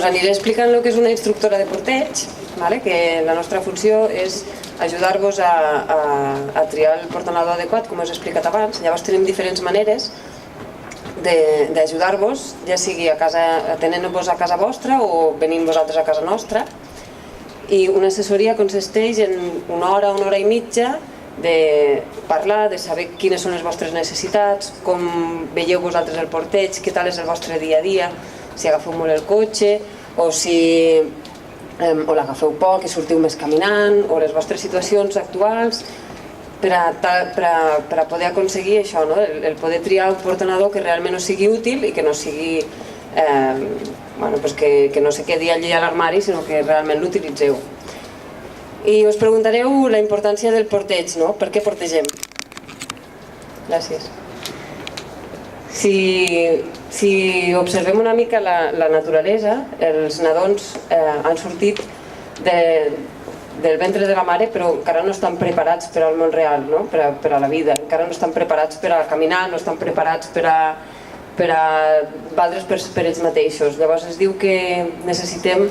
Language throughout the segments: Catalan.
Us aniré explicant el que és una instructora de porteig, que la nostra funció és ajudar-vos a triar el portanador adequat, com us he explicat abans. Llavors tenim diferents maneres d'ajudar-vos, ja sigui atenent-vos a casa vostra o venint vosaltres a casa nostra. I una assessoria consisteix en una hora i mitja de parlar, de saber quines són les vostres necessitats, com veieu vosaltres el porteig, què tal és el vostre dia a dia, si agafeu molt el cotxe o l'agafeu poc i sortiu més caminant, o les vostres situacions actuals, per a poder aconseguir això, el poder triar un portanador que realment us sigui útil i que no sigui que no se quedi allí a l'armari, sinó que realment l'utilitzeu. I us preguntareu la importància del porteig, per què portegem? Gràcies. Si observem una mica la naturalesa, els nadons han sortit del ventre de la mare però encara no estan preparats per al món real, per a la vida, encara no estan preparats per a caminar, no estan preparats per a valdre's per ells mateixos. Llavors es diu que necessitem,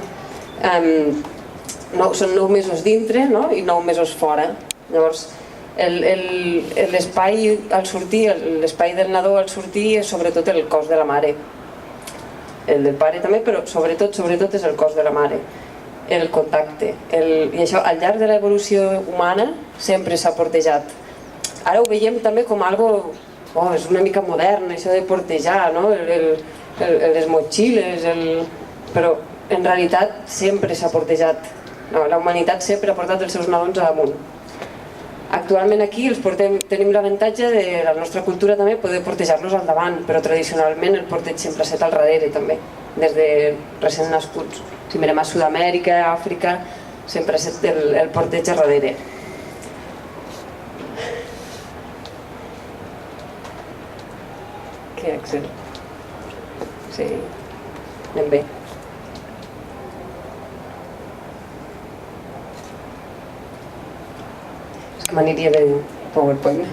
són 9 mesos dintre i 9 mesos fora. Llavors l'espai al sortir, l'espai del nadó al sortir és sobretot el cos de la mare, el del pare també, però sobretot és el cos de la mare, el contacte. I això al llarg de l'evolució humana sempre s'ha portejat. Ara ho veiem també com algo, és una mica modern això de portejar, les motxilles, però en realitat sempre s'ha portejat. La humanitat sempre ha portat els seus nadons a damunt. Actualment aquí tenim l'avantatge de la nostra cultura també poder portejar-los al davant, però tradicionalment el porteig sempre ha estat al darrere també, des de recent nascuts. Si mirem a Sud-amèrica, a Àfrica, sempre ha estat el porteig al darrere. Que Axel? Sí, anem bé. M'aniria de PowerPoint.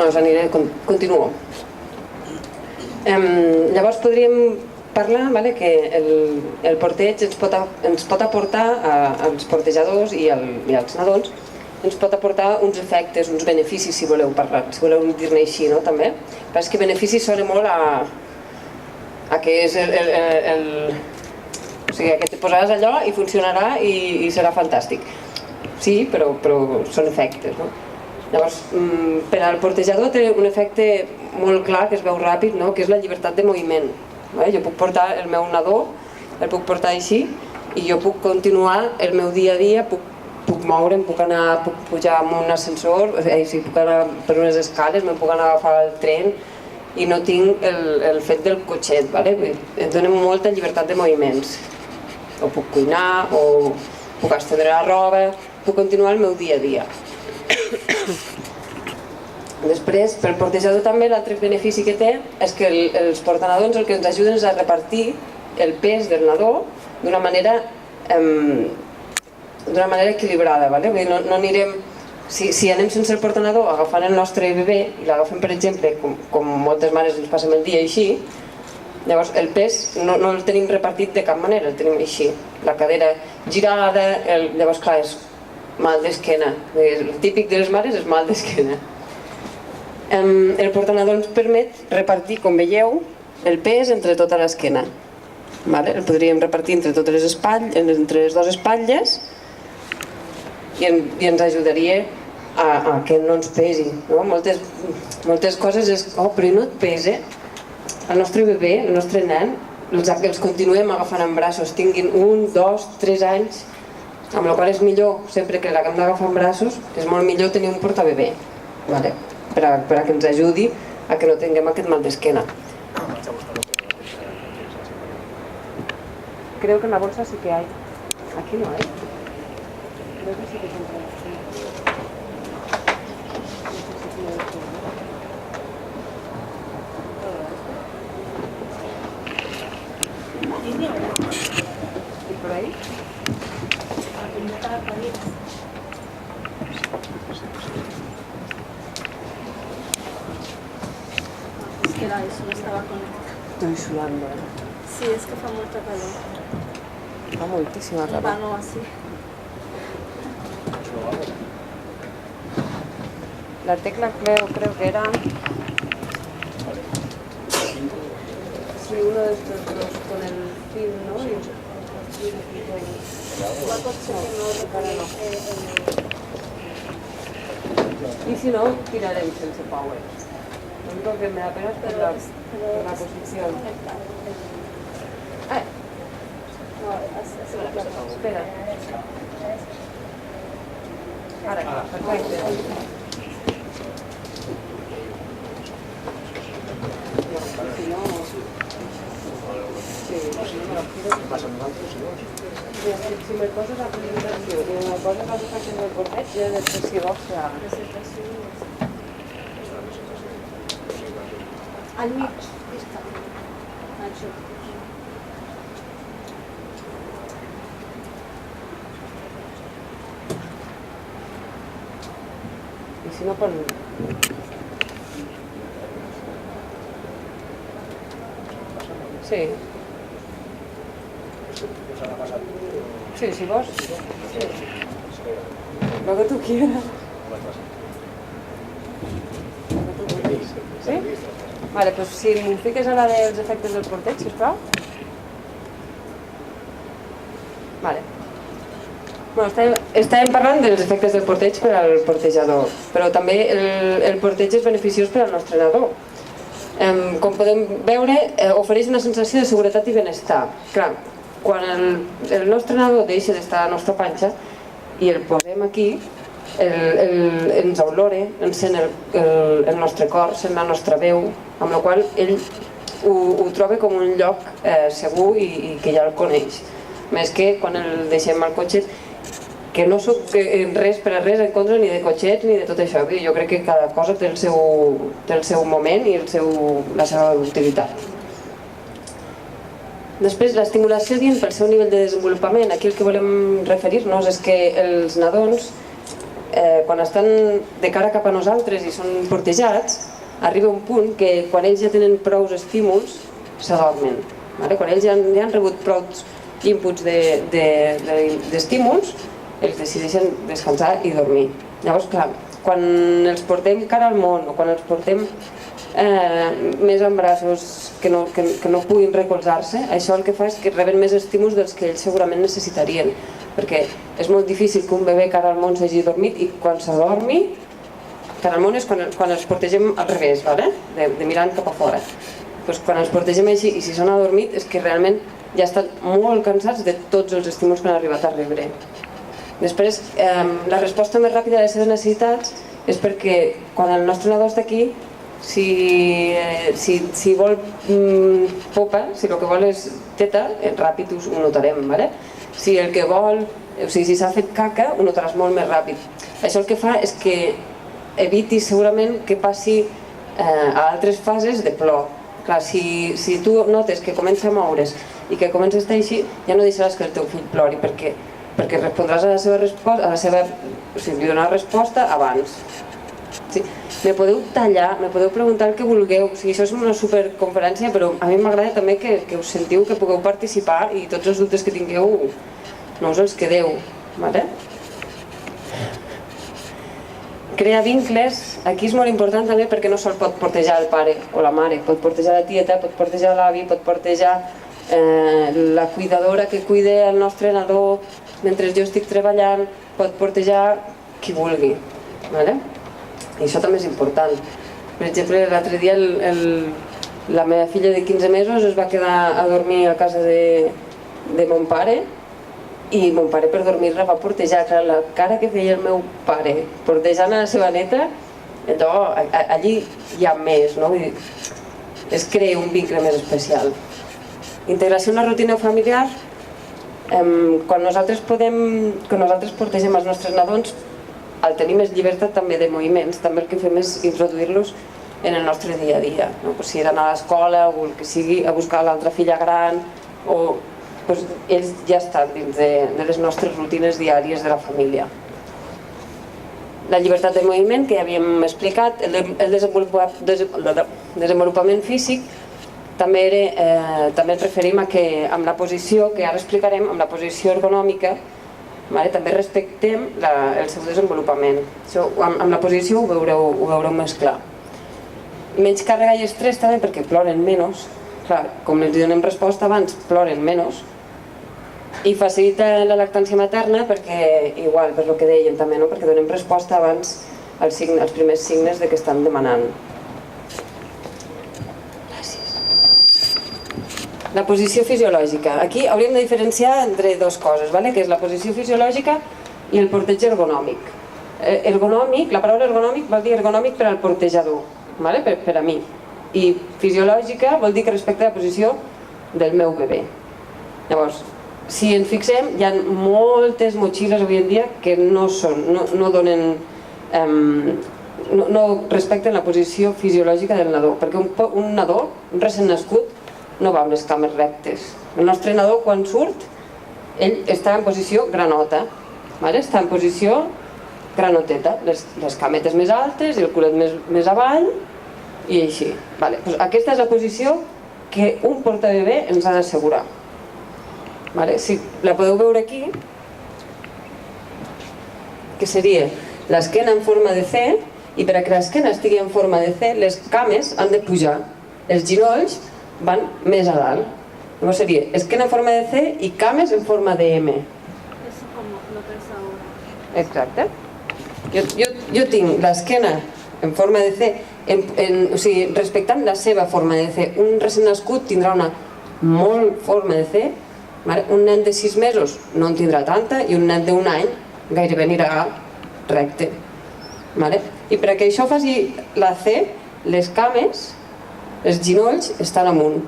Us aniré, continuo. Llavors podríem parlar que el porteig ens pot aportar als portejadors i als nadons, ens pot aportar uns efectes, uns beneficis, si voleu parlar, si voleu dir-ne així, també. Però és que beneficis sona molt a que és o sigui, que et posaràs allò i funcionarà i serà fantàstic. Sí, però són efectes, Llavors, per al portejador té un efecte molt clar que es veu ràpid, que és la llibertat de moviment. Jo puc portar el meu nadó, el puc portar així i jo puc continuar el meu dia a dia, puc moure'm, puc pujar amb un ascensor, puc anar per unes escales, me'n puc anar a agafar el tren i no tinc el fet del cotxet. Em dona molta llibertat de moviments. O puc cuinar, o puc estendre la roba, puc continuar el meu dia a dia. Després, pel portejador també l'altre benefici que té és que els portanadons el que ens ajuden és a repartir el pes del nadó d'una manera equilibrada. No anirem, si anem sense el portanador agafant el nostre bebè i l'agafem, per exemple, com moltes mares ens passem el dia així, llavors el pes no el tenim repartit de cap manera, el tenim així, la cadera girada, llavors clar, és mal d'esquena. El típic de les mares és mal d'esquena. El portanador ens permet repartir, com veieu, el pes entre tota l'esquena. El podríem repartir entre totes entre les dues espatlles i ens ajudaria a que no ens pesi. Moltes coses és, però no et pesa? El nostre bebè, el nostre nen, els continuem agafant en braços, tinguin 1, 2, 3 anys, amb la qual és millor, sempre que l'haguem d'agafar en braços, és molt millor tenir un portabebè, per a que ens ajudi a que no tinguem aquest mal d'esquena. Creo que en la bolsa sí que hay. Aquí no hay. Creo que sí que hay. por ahí? Es que era eso, no estaba conectado. Estoy sudando, Sí, es que fa molta calor. Fa moltíssima calor. Vano así. La tecla creo que era... Sí, uno de estos dos con el fin, ¿no? Igual pot ser que no reconec I si no, tirarem sense power. Lo único que me da pena es per la posició. Espera. Ara, perfecte. Si no... Sí, si no me la giro... Si me poses la presentació i me poses les efectes del corteig, ja després si vols ja... al mig. Està. Això. I si no, pon... Sí. Sí, si vols. Sí. Lo que tú quieras. Sí? Vale, pues si m'ho fiques a la dels efectes del porteig, sisplau. Vale. Bueno, estàvem parlant dels efectes del porteig per al portejador, però també el porteig és beneficiós per al nostre nadó. Com podem veure, ofereix una sensació de seguretat i benestar. Clar, quan el nostre nadó deixa d'estar a la nostra panxa i el posem aquí, ens olore, ens sent el nostre cor, sent la nostra veu, amb la qual ell ho troba com un lloc segur i que ja el coneix. Més que quan el deixem al cotxet, que no soc res per a res en contra ni de cotxets ni de tot això. Jo crec que cada cosa té el seu moment i la seva utilitat. Després, l'estimulació dient pel seu nivell de desenvolupament, aquí el que volem referir-nos és que els nadons, quan estan de cara cap a nosaltres i són portejats, arriba un punt que quan ells ja tenen prou estímuls, s'adormen. Quan ells ja han rebut prou inputs d'estímuls, ells decideixen descansar i dormir. Llavors, clar, quan els portem cara al món o quan els portem més en braços que no puguin recolzar-se, això el que fa és que reben més estímuls dels que ells segurament necessitarien, perquè és molt difícil que un bebè cara al món s'hagi dormit i quan s'adormi, cara al món és quan els portegem al revés, de mirant cap a fora. Quan els portegem així i si s'han adormit és que realment ja estan molt cansats de tots els estímuls que han arribat a rebre. Després, la resposta més ràpida a les seves necessitats és perquè quan el nostre nadó està aquí, si vol popa, si el que vol és teta, ràpid ho notarem. Si el que vol, si s'ha fet caca, ho notaràs molt més ràpid. Això el que fa és que eviti segurament que passi a altres fases de plor. Clar, si tu notes que comença a moure's i que comença a estar així, ja no deixaràs que el teu fill plori, perquè respondràs a la seva resposta, li donaràs resposta abans. Me podeu tallar, me podeu preguntar el que vulgueu, això és una superconferència, però a mi m'agrada també que us sentiu que pugueu participar i tots els dubtes que tingueu no us els quedeu. Crear vincles, aquí és molt important també perquè no sol pot portejar el pare o la mare, pot portejar la tieta, pot portejar l'avi, pot portejar la cuidadora que cuida el nostre nadó mentre jo estic treballant, pot portejar qui vulgui. I això també és important. Per exemple, l'altre dia la meva filla de 15 mesos es va quedar a dormir a casa de mon pare i mon pare per dormir-la va portejar. La cara que feia el meu pare portejant a la seva neta, allí hi ha més, es crea un vincle més especial. Integració en la rutina familiar, quan nosaltres portegem els nostres nadons, al tenir més llibertat també de moviments, també el que fem és introduir-los en el nostre dia a dia. Si he d'anar a l'escola o el que sigui, a buscar l'altra filla gran, o doncs ells ja estan dins de les nostres rutines diàries de la família. La llibertat de moviment, que ja havíem explicat, el desenvolupament físic, també el referim a que amb la posició, que ara explicarem, amb la posició ergonòmica, també respectem el seu desenvolupament. Amb la posició ho veureu més clar. Menys càrrega i estrès també perquè ploren menys. Clar, com els donem resposta abans, ploren menys. I facilita la lactància materna perquè, igual, per el que deien també, perquè donem resposta abans als primers signes que estan demanant. La posició fisiològica. Aquí hauríem de diferenciar entre dues coses, que és la posició fisiològica i el porteig ergonòmic. Ergonòmic, la paraula ergonòmic vol dir ergonòmic per al portejador, per a mi. I fisiològica vol dir que respecta la posició del meu bebè. Llavors, si ens fixem, hi ha moltes motxilles avui en dia que no respecten la posició fisiològica del nadó, perquè un nadó, un recent nascut, no va amb les cames rectes. El nostre nadó, quan surt, ell està en posició granota, està en posició granoteta, les cametes més altes i el culet més avall, i així. Aquesta és la posició que un portabebè ens ha d'assegurar. La podeu veure aquí, que seria l'esquena en forma de C, i per a que l'esquena estigui en forma de C, les cames han de pujar, els ginolls van més a dalt. Llavors seria esquena en forma de C i cames en forma de M. Eso como lo ves ahora. Exacte. Jo tinc l'esquena en forma de C, o sigui, respectant la seva forma de C. Un recent nascut tindrà una molt forma de C, un nen de 6 mesos no en tindrà tanta i un nen d'un any gairebé anirà recte. I per a que això faci la C, les cames, els ginolls estan amunt.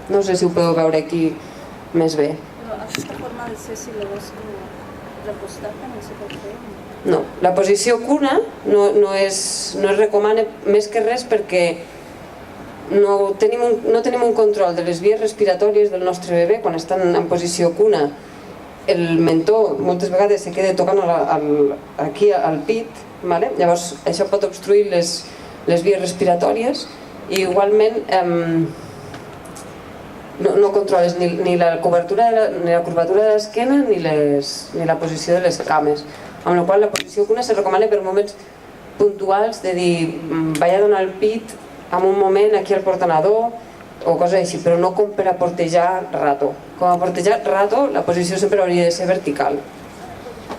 No sé si ho podeu veure aquí més bé. Pero esta forma de ser, si lo ves como recostar, también se puede hacer. No, la posició cuna no es recomana més que res perquè no tenim un control de les vies respiratòries del nostre bebè quan estan en posició cuna. El mentó moltes vegades se queda tocant aquí al pit, llavors això pot obstruir les vies respiratòries i igualment no controles ni la curvatura de l'esquena ni la posició de les cames, amb la qual la posició cuna se recomana per moments puntuals de dir vaig a donar el pit en un moment aquí al portanador o coses així, però no com per a portejar rato. Com a portejar rato la posició sempre hauria de ser vertical,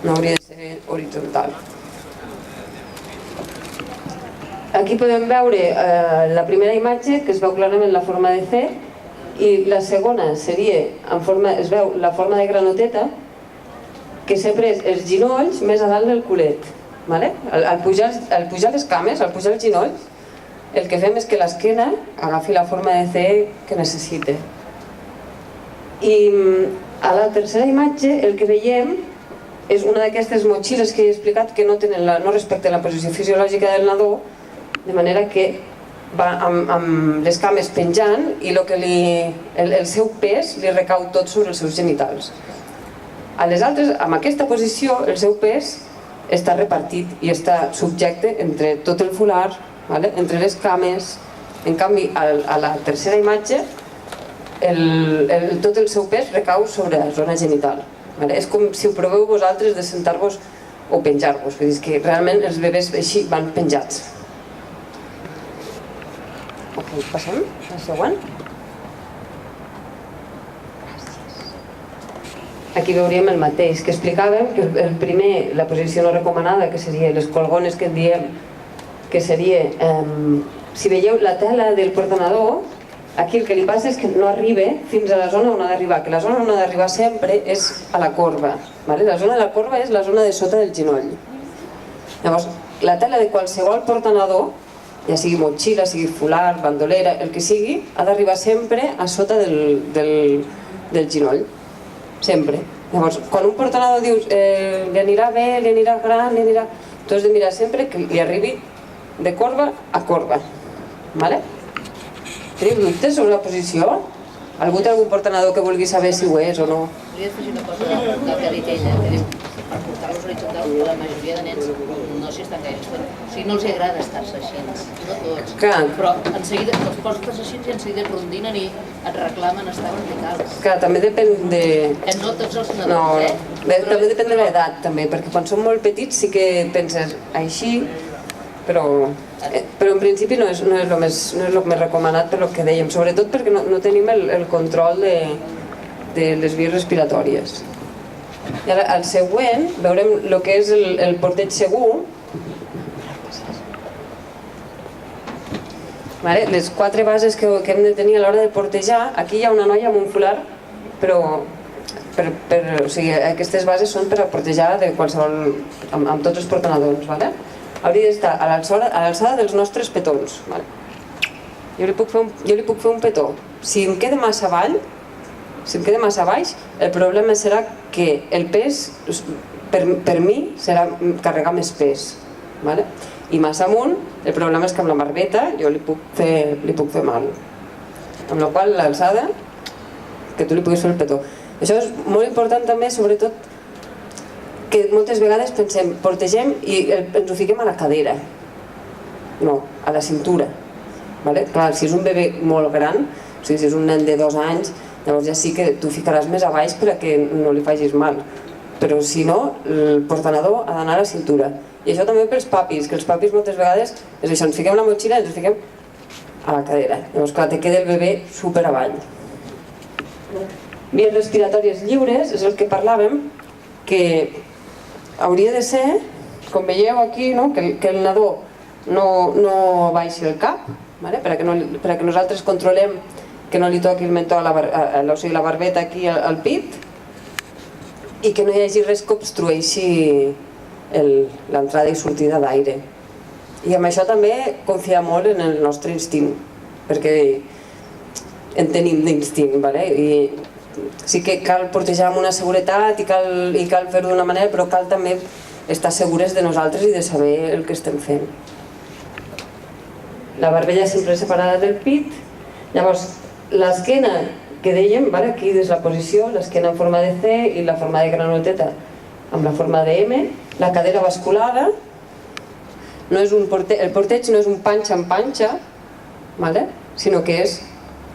no hauria de ser horitzontal. Aquí podem veure la primera imatge que es veu clarament la forma de C i la segona seria, es veu la forma de granoteta que s'ha pres els ginolls més a dalt del culet. Al pujar les cames, al pujar els ginolls, el que fem és que l'esquena agafi la forma de C que necessita. I a la tercera imatge el que veiem és una d'aquestes motxilles que he explicat que no respecten la posició fisiològica del nadó, de manera que va amb les cames penjant i el seu pes li recau tot sobre els seus genitals. A les altres, amb aquesta posició, el seu pes està repartit i està subjecte entre tot el folar, entre les cames. En canvi, a la tercera imatge, tot el seu pes recau sobre la zona genital. És com si ho proveu vosaltres de sentar-vos o penjar-vos, vull dir que realment els bebès així van penjats. Passem al següent. Aquí veuríem el mateix, que explicàvem que el primer, la posició no recomanada, que seria les colgones que en diem, que seria, si veieu la tela del portanador, aquí el que li passa és que no arriba fins a la zona on ha d'arribar, que la zona on ha d'arribar sempre és a la corba. La zona de la corba és la zona de sota del genoll. Llavors, la tela de qualsevol portanador, ja sigui motxilla, sigui folar, bandolera, el que sigui, ha d'arribar sempre a sota del genoll. Sempre. Llavors, quan un portanador dius li anirà bé, li anirà gran, tu has de mirar sempre que li arribi de corba a corba. Teniu dubtes sobre la posició? Algú té algun portanador que vulgui saber si ho és o no? Volia afegir una cosa del que ha dit ella, que diu, per portar-los horitzontal, la majoria de nens no s'hi estan gaire. O sigui, no els agrada estar-se així, no tots. Clar. Però en seguida els poses així i en seguida et rondinen i et reclamen estar verticals. Clar, també depèn de... No tots els nadons, No, també depèn de l'edat, també, perquè quan són molt petits sí que penses així, però en principi no és el més recomanat per el que dèiem, sobretot perquè no tenim el control de les vies respiratòries. I ara, al següent, veurem el que és el porteig segur. Les 4 bases que hem de tenir a l'hora de portejar. Aquí hi ha una noia amb un folar, però o sigui, aquestes bases són per a portejar de qualsevol, amb tots els portanadors. Hauria d'estar a l'alçada dels nostres petons. Jo li puc fer un petó. Si em queda massa baix, el problema serà que el pes, per mi, serà carregar més pes. I massa amunt, el problema és que amb la barbeta jo li puc fer mal. Amb la qual l'alçada, que tu li puguis fer el petó. Això és molt important també, sobretot, que moltes vegades pensem, portegem i ens ho fiquem a la cadera. No, a la cintura. Clar, si és un bebè molt gran, o sigui, si és un nen de 2 anys, llavors ja sí que tu ficaràs més a baix perquè no li facis mal. Però si no, el portanador ha d'anar a la cintura. I això també pels papis, que els papis moltes vegades és això, ens fiquem la motxilla i ens fiquem a la cadera. Llavors clar, te queda el bebè super avall. Vies respiratòries lliures és el que parlàvem, que hauria de ser, com veieu aquí, que el nadó no baixi el cap, perquè nosaltres controlem que no li toqui el mentó, o sigui, la barbeta aquí al pit, i que no hi hagi res que obstrueixi l'entrada i sortida d'aire. I amb això també confiar molt en el nostre instint, perquè en tenim d'instint, i sí que cal portejar amb una seguretat i cal fer-ho d'una manera, però cal també estar segures de nosaltres i de saber el que estem fent. La barbella sempre separada del pit. Llavors, l'esquena que dèiem, aquí des de la posició, l'esquena en forma de C i la forma de granoteta amb la forma de M, la cadera basculada, el porteig no és un panxa en panxa, sinó que és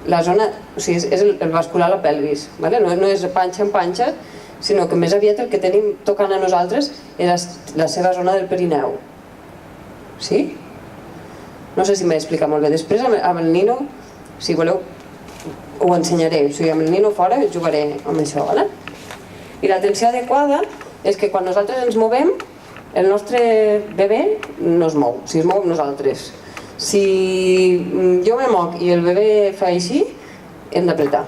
la zona, o sigui, és el bascular la pelvis, no és panxa en panxa, sinó que més aviat el que tenim tocant a nosaltres és la seva zona del perineu. Sí? No sé si m'he explicat molt bé. Després amb el nino, si voleu, ho ensenyaré. O sigui, amb el nino fora jugaré amb això. I l'atenció adequada és que quan nosaltres ens movem, el nostre bebè no es mou, si es mou amb nosaltres. Si jo me moc i el bebè fa així, hem d'apretar.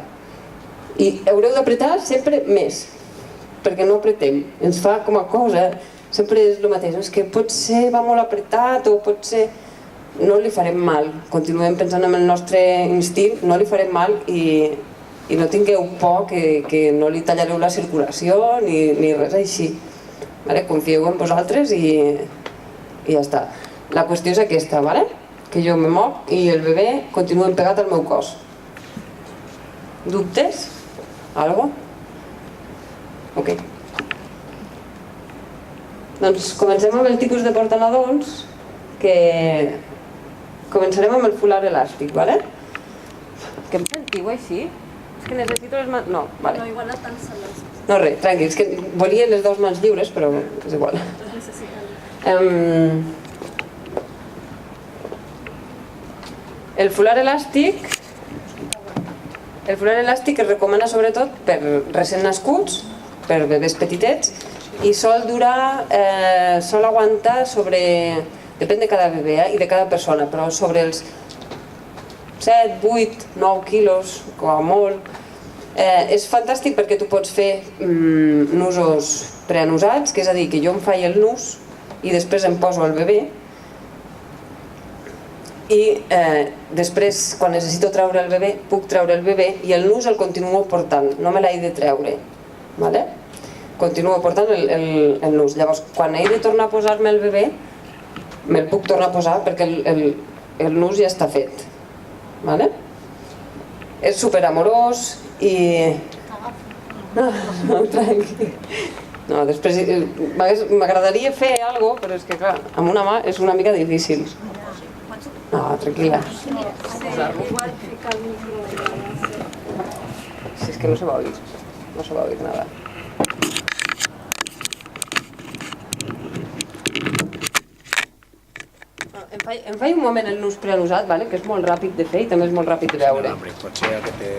I haureu d'apretar sempre més, perquè no apretem. Ens fa com a cosa, sempre és el mateix. És que potser va molt apretat o potser no li farem mal. Continuem pensant en el nostre instint, no li farem mal i no tingueu por que no li tallareu la circulació ni res així. Confieu en vosaltres i ja està. La qüestió és aquesta, que jo me moc i el bebè continua pegat al meu cos. Dubtes? Algo? Ok. Doncs comencem amb el tipus de portanadors, que començarem amb el folar elàstic, Que em sentiu així? És que necessito les mans... No, vale. No, igual estan soles. No, res, tranquils, que volia les 2 mans lliures, però és igual. El folar elàstic es recomana sobretot per recent nascuts, per bebès petitets, i sol aguantar sobre, depèn de cada bebè i de cada persona, però sobre els 7, 8, 9 quilos, com a molt. És fantàstic perquè tu pots fer nusos preanusats, que és a dir, que jo em faig el nus i després em poso el bebè, i després, quan necessito treure el bebè, puc treure el bebè i el nus el continuo portant, no me l'he de treure. Continuo portant el nus. Llavors, quan he de tornar a posar-me el bebè, me'l puc tornar a posar perquè el nus ja està fet. és superamorós i... No, tranqui. No, després m'agradaria fer alguna cosa, però és que clar, amb una mà és una mica difícil. No, tranquil·la. Igual fica el micro. Si és que no se va oír, no se va oír nada. Em faig un moment el nus preanusat, vale? Que és molt ràpid de fer i també és molt ràpid de veure. Potser aquest té...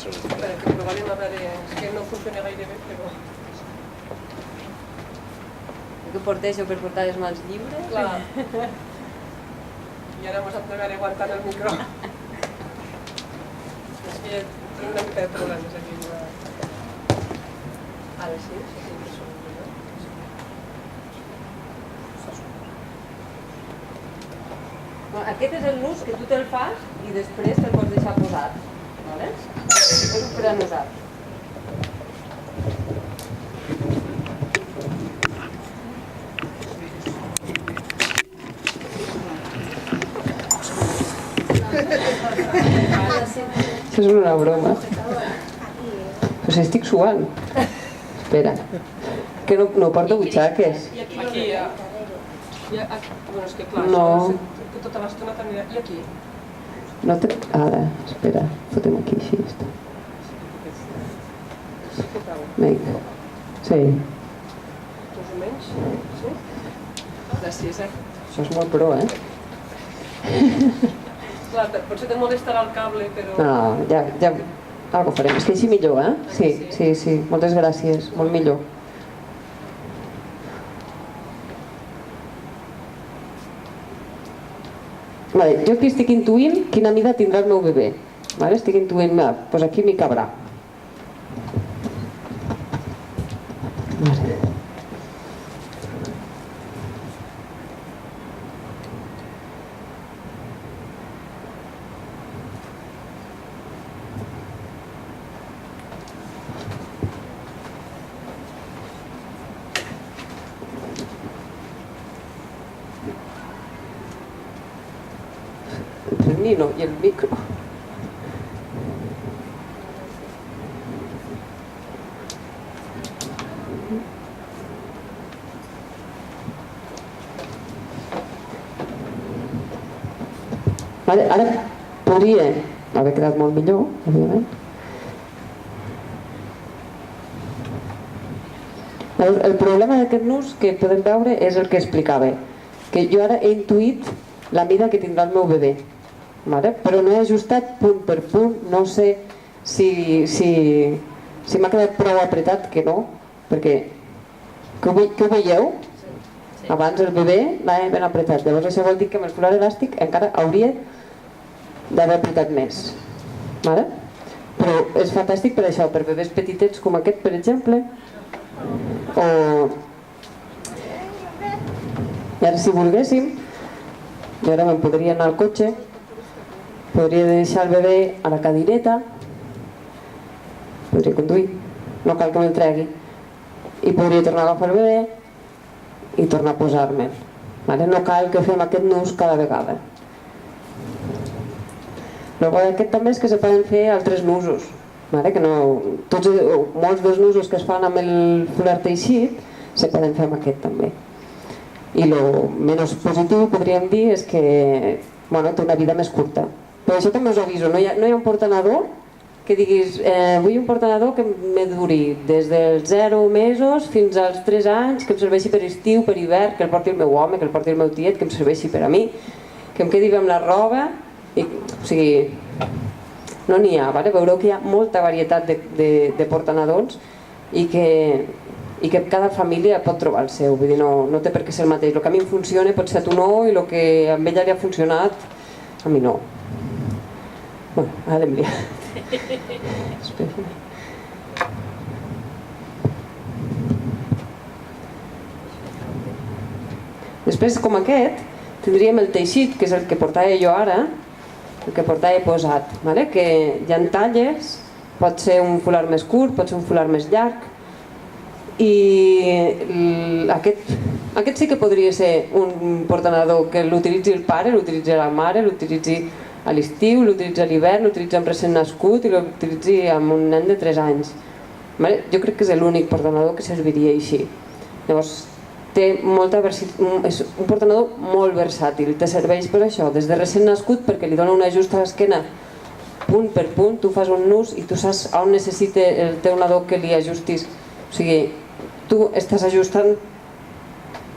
Espera, que provarem a veure... És que no funciona gaire bé, però... Que porteixo per portar les mans lliures? Clar. I ara mos hem de veure aguantant el micro. És que tinc una mica de problemes aquí. Ara sí, sí que són millor. Aquest és el nus que tu te'l fas i després te'l pots deixar posat. Vale? És un preanusat. Això és una broma. Però si estic suant. Espera. Que no porto butxaques. I aquí ja... Bueno, és que clar, No. això que tota l'estona t'anirà... I aquí? No te... Ara, espera. Fotem aquí així. Està. Sí que cau. Vinga. Sí. Més o menys? Sí? Gràcies, Això és molt pro, eh? Clar, potser te molestarà el cable, però... No, ja... Algo farem. És que així millor, eh? Sí. Moltes gràcies. Molt millor. Vale, jo aquí estic intuint quina mida tindrà el meu bebè. Vale? Estic intuint, doncs aquí m'hi cabrà. Vale. Entre el Nino y el micro. Vale, ara podria haver quedat molt millor, òbviament. El problema d'aquest nus que podem veure és el que explicava, que jo ara he intuït la mida que tindrà el meu bebè, vale? Però no he ajustat punt per punt, no sé si m'ha quedat prou apretat que no, perquè que ho veieu? Abans el bebè anava ben apretat, llavors això vol dir que amb el folar elàstic encara hauria d'haver apretat més, vale? Però és fantàstic per això, per bebès petitets com aquest, per exemple, o... I ara si volguéssim, jo ara me'n podria anar al cotxe, podria deixar el bebè a la cadireta, podria conduir, no cal que me'l tregui, i podria tornar a agafar el bebè i tornar a posar-me'l. No cal que fem aquest nus cada vegada. El bo d'aquest també és que se poden fer altres nusos, que molts dels nusos que es fan amb el folar teixit se poden fer amb aquest també. I el menys positiu, podríem dir, és que té una vida més curta. Però això també us aviso, no hi ha un portanador que diguis vull un portanador que me duri des dels 0 mesos fins als 3 anys, que em serveixi per estiu, per hivern, que el porti el meu home, que el porti el meu tiet, que em serveixi per a mi, que em quedi bé amb la roba. O sigui, no n'hi ha, veureu que hi ha molta varietat de portanadors i que cada família pot trobar el seu, vull dir, no té per què ser el mateix. El que a mi em funciona pot ser a tu no, i el que a ella li ha funcionat a mi no. Bueno, ara l'hem liat. Espera. Després, com aquest, tindríem el teixit, que és el que portava jo ara, el que portava posat, que hi ha talles, pot ser un folar més curt, pot ser un folar més llarg, i aquest sí que podria ser un portanador que l'utilitzi el pare, l'utilitzi la mare, l'utilitzi a l'estiu, l'utilitzi a l'hivern, l'utilitzi amb recent nascut i l'utilitzi amb un nen de 3 anys. Jo crec que és l'únic portanador que serviria així. Llavors, és un portanador molt versàtil, te serveix per això, des de recent nascut perquè li dona un ajust a l'esquena punt per punt, tu fas un nus i tu saps on necessita el teu nadó que li ajustis. O sigui, tu estàs ajustant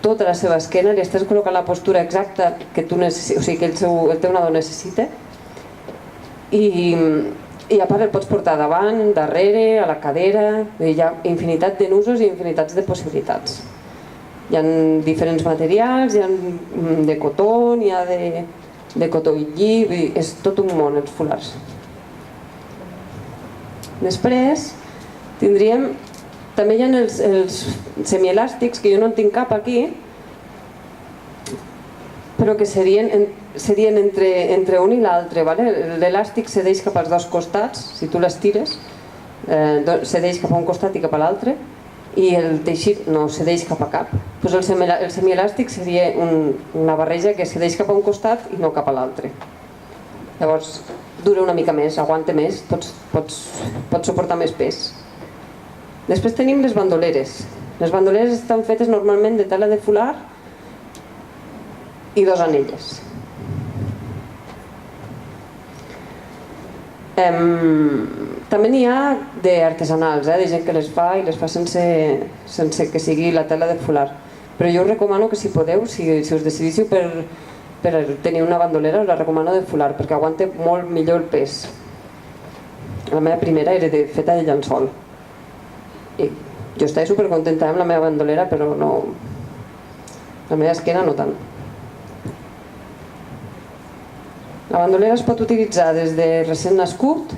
tota la seva esquena, li estàs col·locant la postura exacta que tu necessites, o sigui, que el teu nadó necessita, i a part el pots portar davant, darrere, a la cadera, hi ha infinitat de nusos i infinitats de possibilitats. Hi ha diferents materials, hi ha de cotó, hi ha de cotó i lli, és tot un món els fulars. Després tindríem, també hi ha els semielàstics, que jo no en tinc cap aquí, però que serien entre un i l'altre. L'elàstic cedeix cap als dos costats, si tu l'estires, cedeix cap a un costat i cap a l'altre, i el teixit no cedeix cap a cap. Doncs el semielàstic seria una barreja que cedeix cap a un costat i no cap a l'altre. Llavors dura una mica més, aguanta més, pots suportar més pes. Després tenim les bandoleres. Les bandoleres estan fetes normalment de tela de fular i 2 anelles. També n'hi ha d'artesanals, de gent que les fa i les fa sense que sigui la tela de fular. Però jo us recomano que si podeu, si us decidíssiu per tenir una bandolera, us la recomano de fular perquè aguanta molt millor el pes. La meva primera era feta de llençol. I jo estava supercontenta amb la meva bandolera, però no, la meva esquena no tant. La bandolera es pot utilitzar des de recent nascut.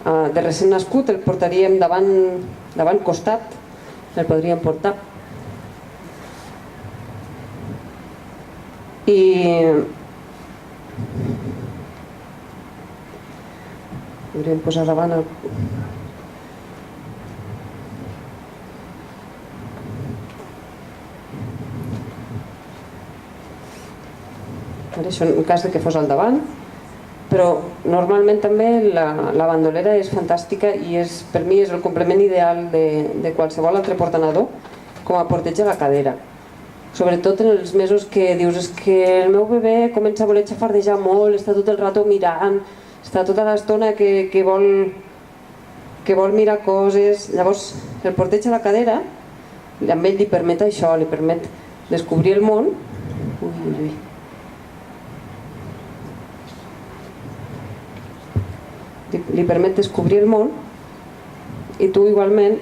De recent nascut el portaríem davant costat, el podríem portar. I podríem posar davant el... Això en cas que fos al davant, però normalment també la bandolera és fantàstica i per mi és el complement ideal de qualsevol altre portanador com a porteig a la cadera. Sobretot en els mesos que dius és que el meu bebè comença a voler xafardejar molt, està tot el rato mirant, està tota l'estona que vol mirar coses. Llavors el porteig a la cadera amb ell li permet això, li permet descobrir el món. Li permet descobrir el món i tu igualment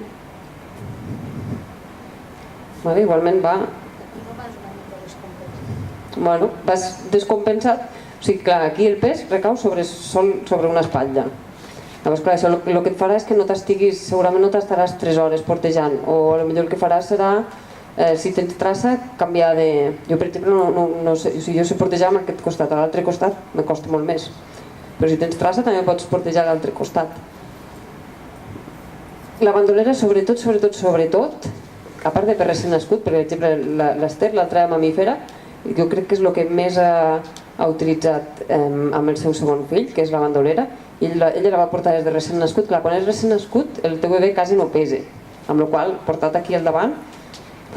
vas descompensat. O sigui, clar, aquí el pes recau sobre una espatlla. Llavors, clar, això el que et farà és que no t'estiguis, segurament no t'estaràs 3 hores portejant, o el que faràs serà, si tens traça, canviar de... Jo, per exemple, no sé, si jo sé portejar amb aquest costat, a l'altre costat me costa molt més. Però si tens traça també pots portejar a l'altre costat. La bandolera, sobretot, a part de per recent nascut, per exemple l'Ester, l'altra mamífera, jo crec que és el que més ha utilitzat amb el seu segon fill, que és la bandolera, i ella la va portar des de recent nascut. Clar, quan és recent nascut el teu bebè quasi no pesa, amb la qual cosa portat aquí al davant,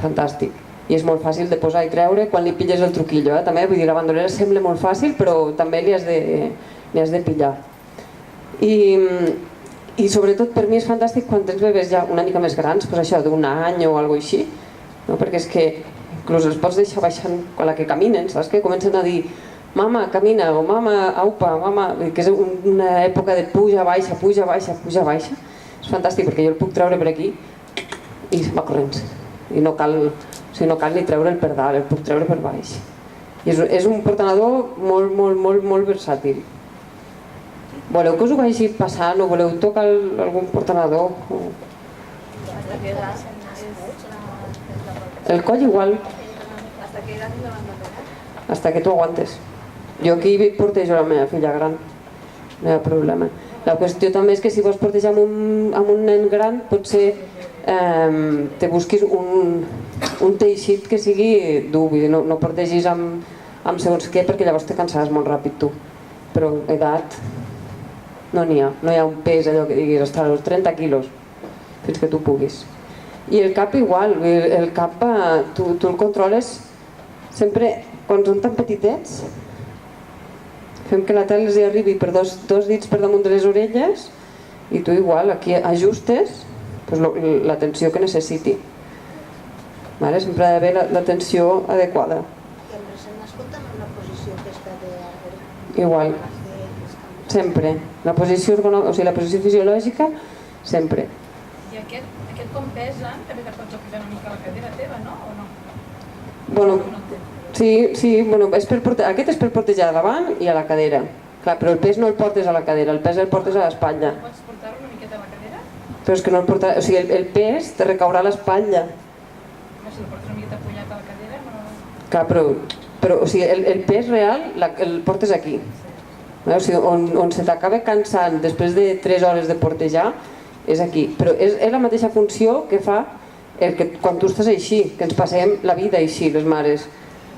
fantàstic. I és molt fàcil de posar i treure quan li pilles el truquillo, també, vull dir, la bandolera sembla molt fàcil, però també li has de pillar. I sobretot per mi és fantàstic quan tens bebès ja una mica més grans, doncs això, d'un any o alguna cosa així, perquè és que inclús els pots deixar baixant quan que caminen, saps? Que comencen a dir mama, camina, o mama, aupa, mama, que és una època de puja, baixa, puja, baixa, puja, baixa. És fantàstic perquè jo el puc treure per aquí i se'n va corrents. I no cal ni treure el per dalt, el puc treure per baix. I és un portanador molt, molt, molt, molt versàtil. Voleu que us ho vagi passant o voleu tocar algun portanador? El coll igual. Hasta que tu aguantes. Jo aquí portejo la meva filla gran, no hi ha problema. La qüestió també és que si vols portejar amb un nen gran potser te busquis un teixit que sigui dur, no portegis amb amb segons què, perquè llavors te cansaràs molt ràpid tu. Però edat no n'hi ha, no hi ha un pes allò que diguis hasta los 30 quilos fins que tu puguis. I el cap igual, el cap tu el controles sempre quan són tan petitets, fem que la tele els hi arribi per dos dits per damunt de les orelles i tu igual aquí ajustes la tensió que necessiti. Vale? Sempre ha d'haver la tensió adequada. I el recent nascut amb la posició aquesta de... Igual, sempre. La posició fisiològica, sempre. I aquest com pesa, també te pots apujar una mica a la cadera teva, no? O no? Bueno, sí, bueno, aquest és per portejar davant i a la cadera. Clar, però el pes no el portes a la cadera, el pes el portes a l'espatlla. Pots portar-lo una miqueta a la cadera? Però és que no el portarà, o sigui, el pes te recaurà a l'espatlla. Si el portes una miqueta apujat a la cadera, no... Clar, però o sigui, el pes real el portes aquí. O sigui, on se t'acaba cansant després de 3 hores de portejar és aquí. Però és la mateixa funció que fa quan tu estàs així, que ens passem la vida així, les mares.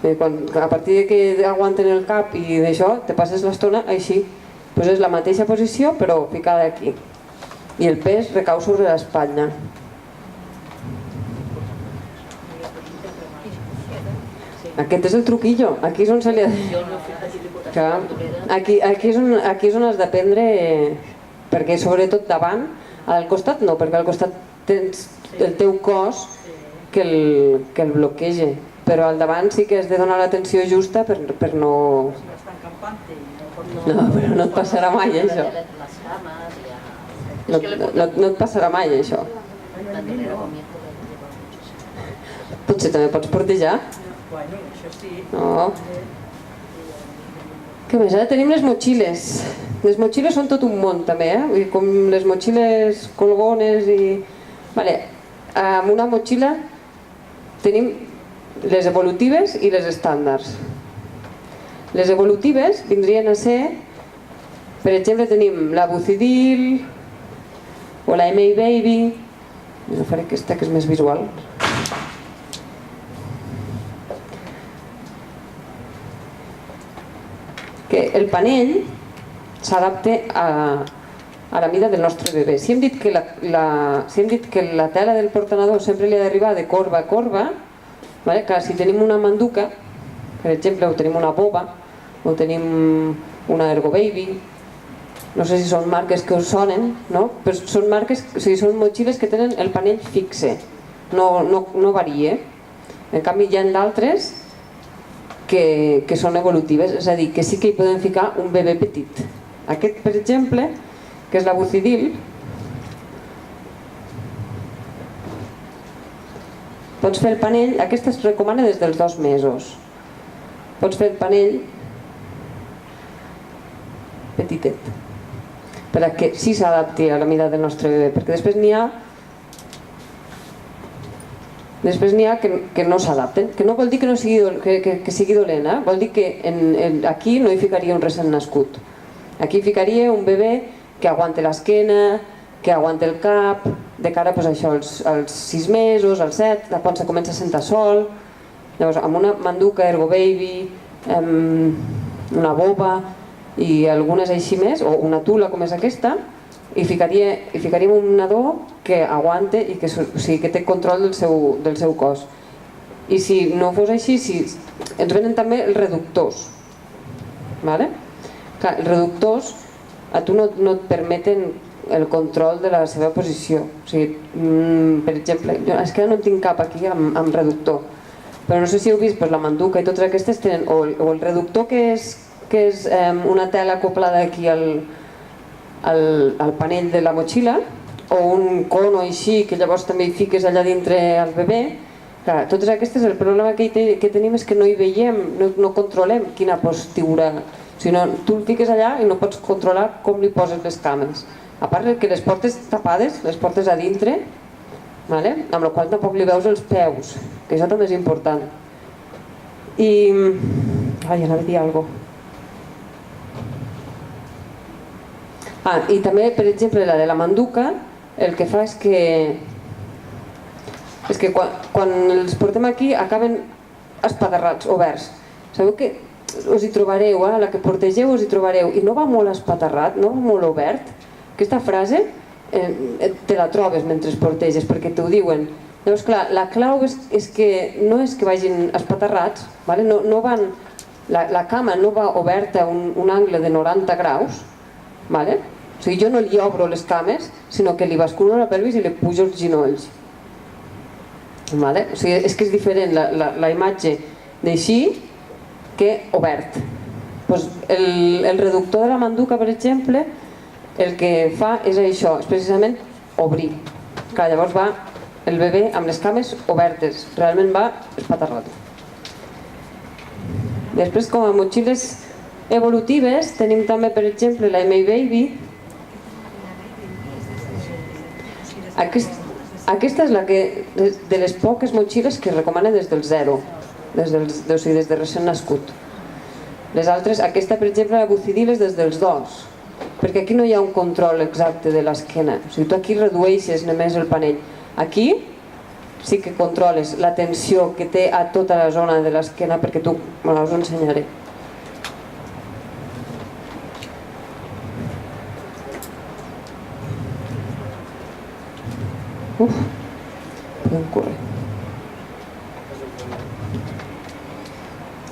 A partir de que aguanten el cap i d'això, te passes l'estona així. Pues és la mateixa posició però ficada aquí. I el pes recau sobre l'espatlla. Aquest és el truquillo, aquí és on se li ha de... Aquí és on has d'aprendre, perquè sobretot davant, al costat no, perquè al costat tens el teu cos que el bloqueja, però al davant sí que has de donar l'atenció justa per no... No, però no et passarà mai això. No et passarà mai això. Potser també pots portejar. No. Què més? Ara tenim les motxilles. Les motxilles són tot un món també, com les motxilles colgones i... Vale. Amb una motxilla tenim les evolutives i les estàndards. Les evolutives vindrien a ser, per exemple, tenim la Bucidil o la MA Baby. Jo faré aquesta que és més visual. Que el panell s'adapta a la mida del nostre bebè. Si hem dit que la tela del portanador sempre li ha d'arribar de corba a corba, vale? Clar, si tenim una manduca, per exemple, o tenim una boba, o tenim una Ergo Baby, no sé si són marques que us sonen, no? Però són marques, o sigui, són motxilles que tenen el panell fixe, no varia. En canvi hi ha d'altres que són evolutives, és a dir, que sí que hi podem ficar un bebè petit. Aquest, per exemple, que és la Bucidil, pots fer el panell, aquesta es recomana des dels 2 mesos. Pots fer el panell petitet, perquè sí s'adapti a la mida del nostre bebè, perquè després n'hi ha que no s'adapten, que no vol dir que sigui dolent, vol dir que aquí no hi ficaria un recent nascut. Aquí ficaria un bebè que aguanta l'esquena, que aguanta el cap, de cara a això, als 6 mesos, als 7, quan se comença a sentar sol. Llavors, amb una manduca, Ergo Baby, una boba i algunes així més, o una tula com és aquesta, i ficaríem un nadó que aguante i que té control del seu cos. I si no fos així, ens venen també els reductors. Clar, els reductors a tu no et permeten el control de la seva posició. O sigui, per exemple, és que no en tinc cap aquí amb reductor, però no sé si heu vist, la manduca i totes aquestes tenen o el reductor que és una tela acoplada aquí al panell de la motxilla, o un cono així que llavors també hi fiques allà dintre al bebè. Clar, totes aquestes, el problema que tenim és que no hi veiem, no controlem quina postura, o sigui, tu el fiques allà i no pots controlar com li poses les cames. A part que les portes tapades, les portes a dintre, amb la qual tampoc li veus els peus, que això també és important. I... anava a dir alguna cosa. I també, per exemple, la de la manduca, el que fa és que quan els portem aquí acaben espaterrats, oberts. Sabeu que us hi trobareu, la que portegeu us hi trobareu, i no va molt espaterrat, no va molt obert. Aquesta frase te la trobes mentre porteges, perquè t'ho diuen. Llavors, clar, la clau és que no és que vagin espaterrats, no van, la cama no va oberta a un angle de 90 graus, o sigui, jo no li obro les cames, sinó que li basculo la pelvis i li pujo els ginolls. O sigui, és que és diferent la imatge d'així que obert. El reductor de la manduca, per exemple, el que fa és això, és precisament obrir. Clar, llavors va el bebè amb les cames obertes, realment va espaterrat. Després, com a motxilles evolutives, tenim també, per exemple, la MA Baby. Aquesta és la que, de les poques motxilles que es recomana des del zero, des de recent nascut. Les altres, aquesta, per exemple, la Bucidil és des dels 2, perquè aquí no hi ha un control exacte de l'esquena. O sigui, tu aquí redueixes només el panell. Aquí sí que controles la tensió que té a tota la zona de l'esquena, perquè tu, me us ho ensenyaré. Podem córrer.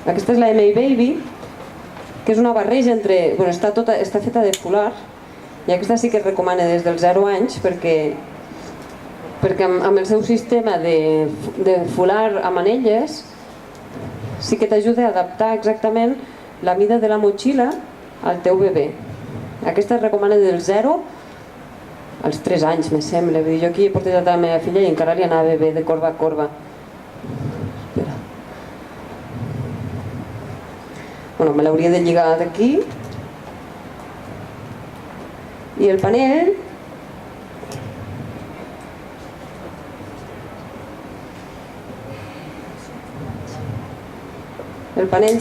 Aquesta és la MA Baby, que és una barreja entre... està feta de fular, i aquesta sí que es recomana des dels 0 anys, perquè amb el seu sistema de fular amb anelles sí que t'ajuda a adaptar exactament la mida de la motxilla al teu bebè. Aquesta es recomana dels 0 als 3 anys, me sembla. Jo aquí he portat a la meva filla i encara li anava bé de corba a corba. Me l'hauria de lligar d'aquí. I el panell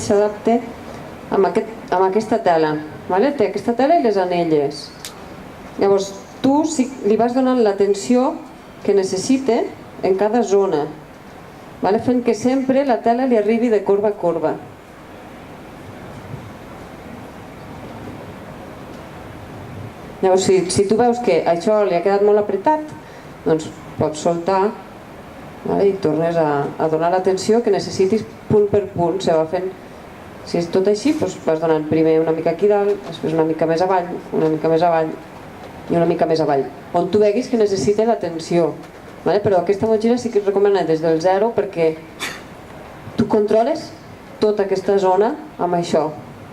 s'adapta amb aquesta tela. Té aquesta tela i les anelles. Llavors, tu li vas donant la tensió que necessita en cada zona, fent que sempre la tela li arribi de corba a corba. Llavors, si tu veus que això li ha quedat molt apretat, doncs pots soltar i tornes a donar la tensió que necessitis punt per punt. Si és tot així, vas donant primer una mica aquí dalt, després una mica més avall, una mica més avall i una mica més avall, on tu veguis que necessita la tensió. Però aquesta motxilla sí que es recomana des del 0 perquè tu controles tota aquesta zona amb això.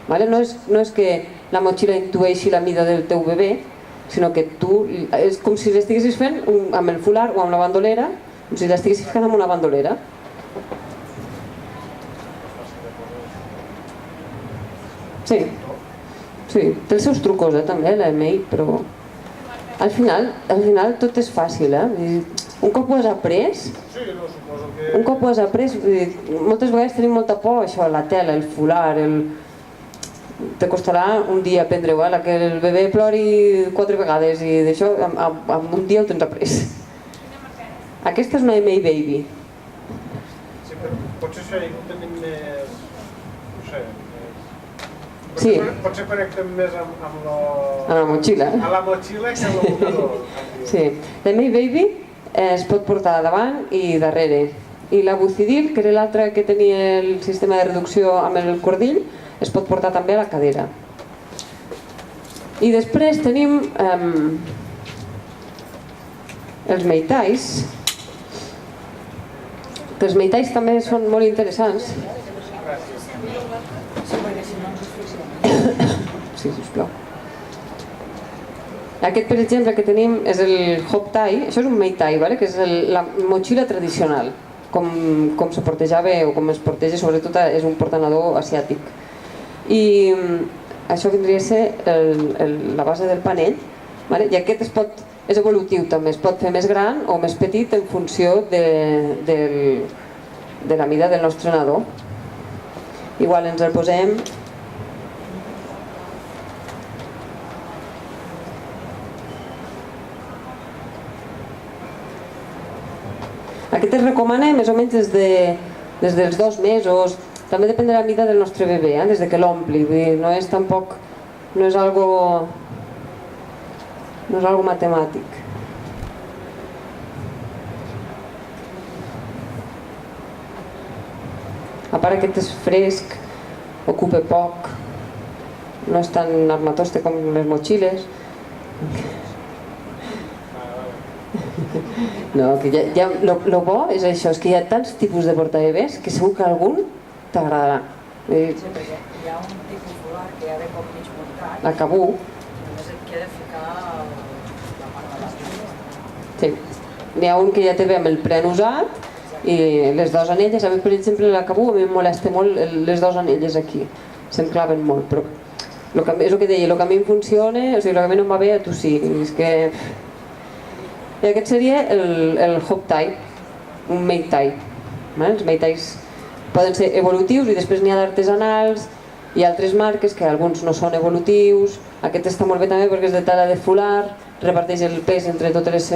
No és que la motxilla intueixi la mida del teu bebè, sinó que tu, és com si l'estiguessis fent amb el fular o amb la bandolera, com si l'estiguessis fent amb una bandolera. Sí, té els seus trucos també, la MA, però al final tot és fàcil. Un cop ho has après, moltes vegades tenim molta por, això, la tela, el fular, te costarà un dia aprendre-ho, que el bebè plori 4 vegades i d'això en un dia ho tens après. Aquesta és una MA Baby. Sí, però potser això ho tenim més... no sé... Potser connectem més amb la motxilla. A la motxilla que amb l'abocador. Sí, la MA Baby es pot portar davant i darrere. I la Bucidil, que era l'altra que tenia el sistema de reducció amb el cordill, es pot portar també a la cadera. I després tenim els meitais, que els meitais també són molt interessants. Sí, sisplau. Aquest, per exemple, que tenim és el Hop Tie. Això és un meitai, que és la motxilla tradicional, com se portejava o com es porteja, sobretot és un portanador asiàtic. I això vindria a ser la base del panell, i aquest és evolutiu també, es pot fer més gran o més petit en funció de la mida del nostre nadó. Igual ens el posem. Aquest es recomana més o menys des dels 2 mesos, també depèn de la mida del nostre bebè, des de que l'ompli, vull dir, no és tampoc, no és algo matemàtic. A part aquest és fresc, ocupa poc, no és tan armatoste com les motxilles. No, que lo bo és això, és que hi ha tants tipus de portabebès que segur que algun t'agradarà. Sí, perquè hi ha un tipus folar que ja ve com mig muntat. La cabú. Només et queda ficar la part de l'estany. Sí. N'hi ha un que ja té bé amb el pren usat i les dues anelles. A mi, per exemple, la cabú a mi em molesta molt les dues anelles aquí. Se'm claven molt, però és el que deia, el que a mi em funciona, o sigui, el que a mi no em va bé, a tu sí. És que... I aquest seria el hop tie, un mei tie. Els mei ties poden ser evolutius i després n'hi ha d'artesanals i altres marques que alguns no són evolutius. Aquest està molt bé també perquè és de tela de folar, reparteix el pes entre totes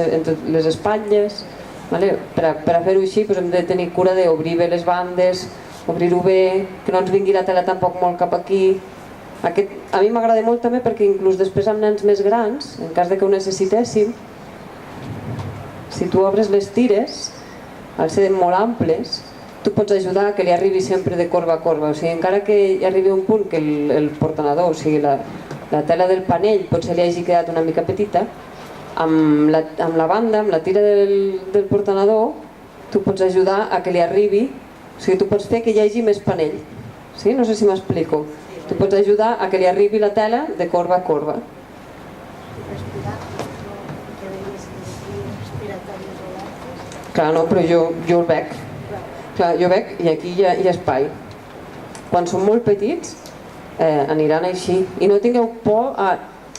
les espatlles. Per a fer-ho així hem de tenir cura d'obrir bé les bandes, obrir-ho bé, que no ens vingui la tela tampoc molt cap aquí. A mi m'agrada molt també perquè inclús després amb nens més grans, en cas que ho necessitéssim, si tu obres les tires, al ser molt amples, tu pots ajudar que li arribi sempre de corba a corba. O sigui, encara que hi arribi un punt que el portanador, o sigui, la tela del panell potser li hagi quedat una mica petita, amb la banda, amb la tira del portanador, tu pots ajudar a que li arribi, o sigui, tu pots fer que hi hagi més panell. Sí? No sé si m'explico. Tu pots ajudar a que li arribi la tela de corba a corba. Clar, no, però jo el veig. Clar, jo veig i aquí hi ha espai. Quan són molt petits aniran així. I no tingueu por a...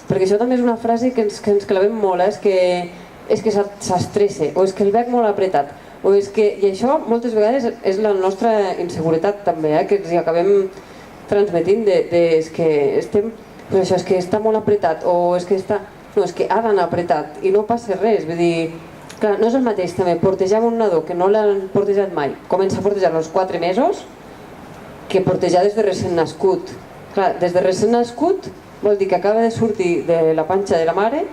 Perquè això també és una frase que ens clavem molt, és que s'estressa, o és que el veig molt apretat, o és que... I això moltes vegades és la nostra inseguretat també, que ens hi acabem transmetint és que estem... Però això és que està molt apretat, o és que està... No, és que ha d'anar apretat, i no passa res, vull dir... Clar, no és el mateix també portejar un nadó que no l'han portejat mai, comença a portejar als 4 mesos, que portejar des de recent nascut. Clar, des de recent nascut vol dir que acaba de sortir de la panxa de la mare,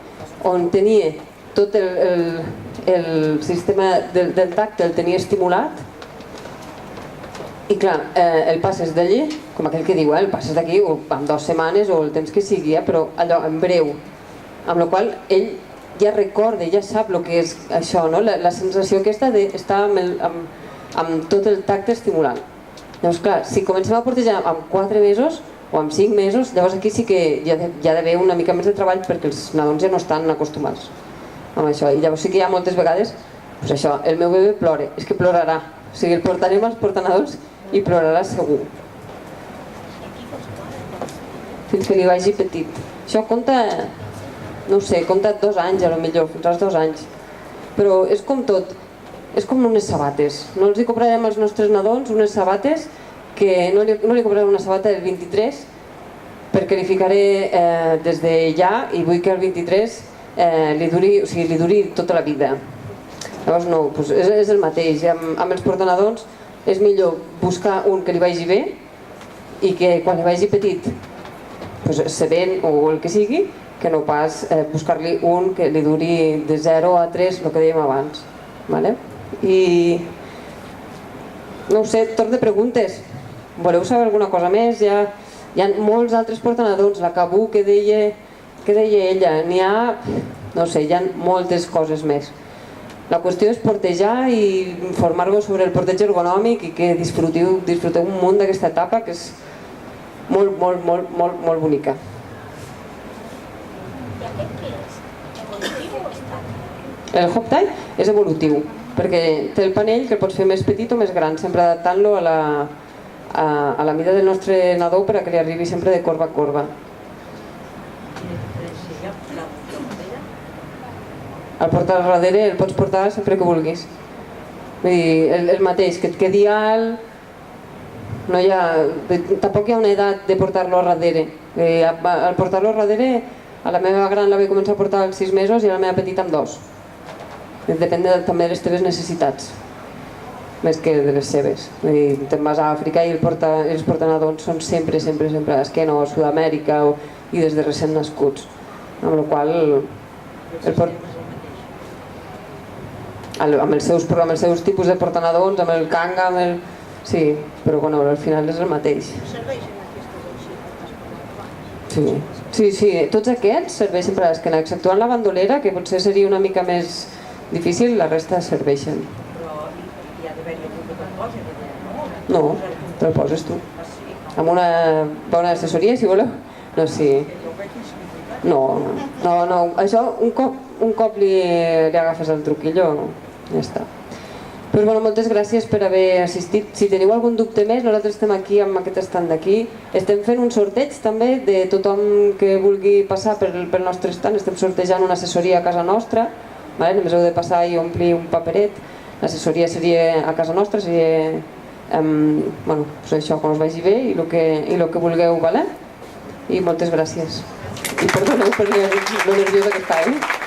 on tenia tot el sistema del tacte, el tenia estimulat, i clar, el passes d'allí, com aquell que diu, el passes d'aquí en 2 setmanes o el temps que sigui, però allò en breu, amb la qual ell ja recorda, ja sap el que és això, no? La sensació aquesta d'estar amb tot el tacte estimulant. Llavors, clar, si comencem a portejar amb 4 mesos o amb 5 mesos, llavors aquí sí que hi ha d'haver una mica més de treball perquè els nadons ja no estan acostumats amb això. I llavors sí que hi ha moltes vegades, doncs això, el meu bebè plora, és que plorarà. O sigui, el portarem als portanadors i plorarà segur. Fins que li vagi petit. Això compta... No ho sé, compta 2 anys, a lo millor, fins als 2 anys. Però és com tot, és com unes sabates. No els hi comprarem als nostres nadons unes sabates que no li compraré una sabata del 23 perquè li ficaré des de ja i vull que el 23 li duri tota la vida. Llavors no, és el mateix. Amb els portanadons és millor buscar un que li vagi bé i que quan li vagi petit se ven o el que sigui, que no pas buscar-li un que li duri de 0 a 3, el que dèiem abans. I no ho sé, torn de preguntes. Voleu saber alguna cosa més? Hi ha molts altres portanadons, la cabú que deia ella, n'hi ha, no sé, hi ha moltes coses més. La qüestió és portejar i informar-vos sobre el porteig ergonòmic i que disfruteu un munt d'aquesta etapa que és molt, molt, molt, molt, molt bonica. I aquest què és? Evolutiu o estàndard? El hop tie és evolutiu, perquè té el panell que el pots fer més petit o més gran, sempre adaptant-lo a la mida del nostre nadó per a que li arribi sempre de corba a corba. El portar al darrere el pots portar sempre que vulguis. Vull dir, el mateix, que et quedi alt, no hi ha, tampoc hi ha una edat de portar-lo al darrere. Al portar-lo al darrere, a la meva gran la vaig començar a portar als 6 mesos i a la meva petita amb 2. Depèn també de les teves necessitats. més que de les seves. Te'n vas a Àfrica i els portanadons són sempre a l'esquena, o a Sud-amèrica i des de recent nascuts, amb la qual amb els seus tipus de portanadons, amb el canga, sí, però bueno, al final és el mateix. Serveixen aquestes així? Sí, tots aquests serveixen per a l'esquena, exceptuant la bandolera, que potser seria una mica més difícil, la resta serveixen. Però hi ha d'haver-hi algú que te'l posi, No, te'l poses tu. Amb una bona assessoria, si voleu. No, sí. No, això un cop li agafes el truquillo, ja està. Pues bueno, moltes gràcies per haver assistit. Si teniu algun dubte més, nosaltres estem aquí amb aquest estand d'aquí. Estem fent un sorteig també de tothom que vulgui passar pel nostre estand. Estem sortejant una assessoria a casa nostra. Només heu de passar i omplir un paperet. L'assessoria seria a casa nostra, seria això, quan us vagi bé i el que vulgueu. I moltes gràcies. I perdoneu per lo nerviosa que estava.